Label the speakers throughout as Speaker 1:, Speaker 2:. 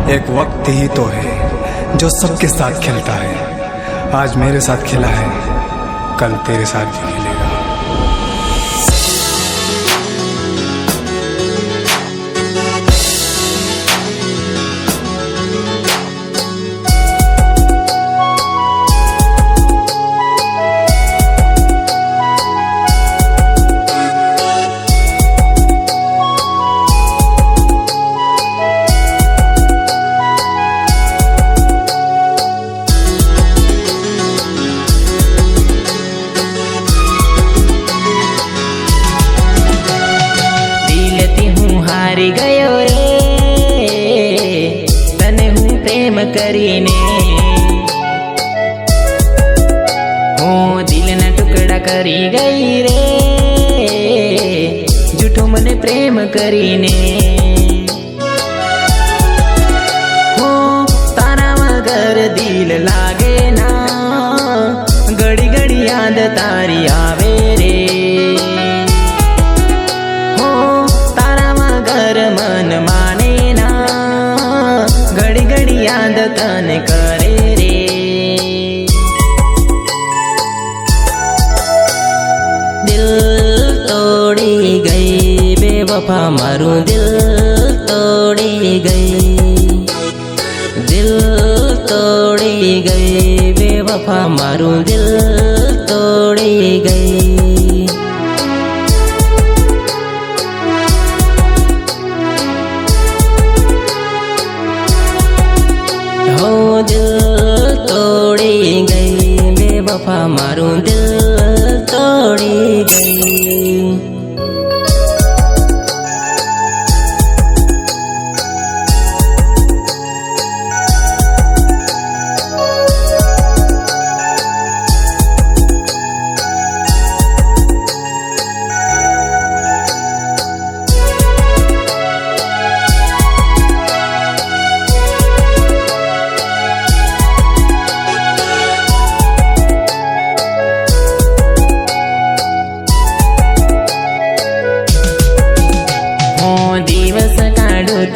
Speaker 1: एक वक्त ही तो है जो सबके साथ खेलता है। आज मेरे साथ खेला है, कल तेरे साथ भी खेलेगा।
Speaker 2: हारी गयो रे तने हूँ प्रेम करीने, हूँ दिल न टुकड़ा करी गई रे झूठो मने प्रेम करीने। हूँ तारा वगर दिल लागे ना, घड़ी घड़ी याद तारी आवे रे। मन माने ना, घड़ी घड़ी याद तने करे रे। दिल तोड़ी गई बेवफा मारू, दिल तोड़ी गई, दिल तोड़ी गई बेवफा मारू, दिल तोड़ी गई। हो दिल तोड़ी गई बेवफा मारू, दिल तोड़ी गई।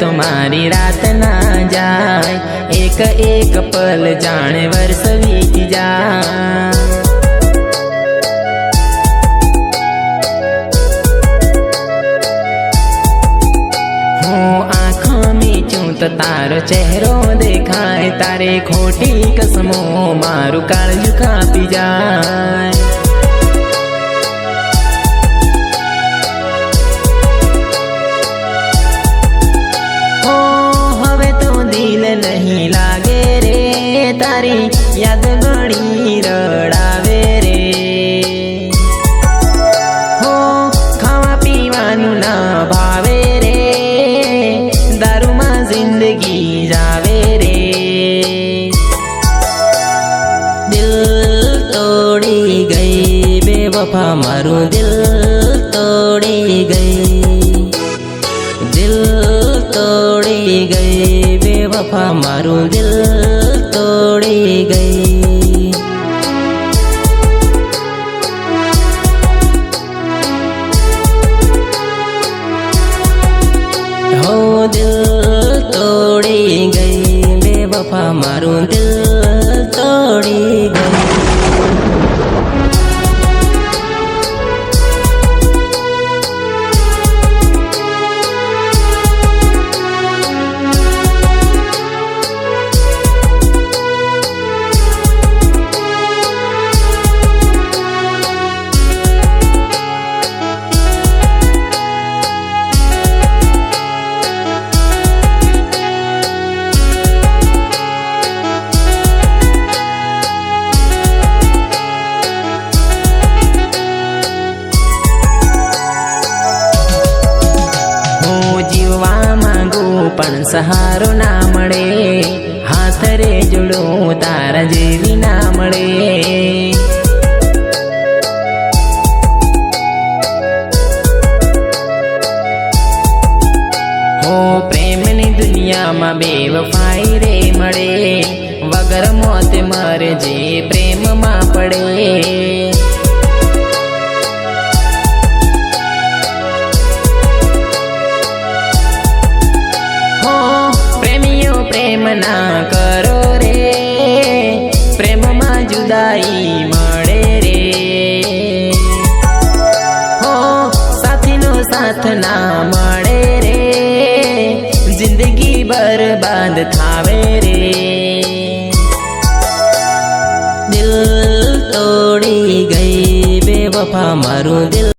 Speaker 2: तुम्हारी रात ना जाए, एक एक पल जाने वर्ष बीत जाए। हूँ आँखों में चूं तो तारो चेहरो देखाए, तारे खोटी कसमों मारू काळजू कापी जाए। दिल नहीं लागे रे तारी याद घड़ी रड़ावे रे। हो खावा पीवानु ना भावे रे, दारू में जिंदगी जावे रे। दिल तोड़ी गई बेवफा मारू, दिल तोड़ी गई, दिल तोड़ी गई बेवफा मारू, दिल तोड़ी गई। हो दिल तोड़ी गई बेवफा मारू, दिल तोड़ी गई। पण सहारो ना मळे, हाथ रे जोड़ो तारा जेवी ना मळे। हो प्रेम नी दुनिया में बेवफाई रे मळे, वगर मौत मरे जे प्रेम में पड़े। साथ ना मळे रे जिंदगी बर्बाद थावे रे दिल तोड़ी गई बेवफा मारू दिल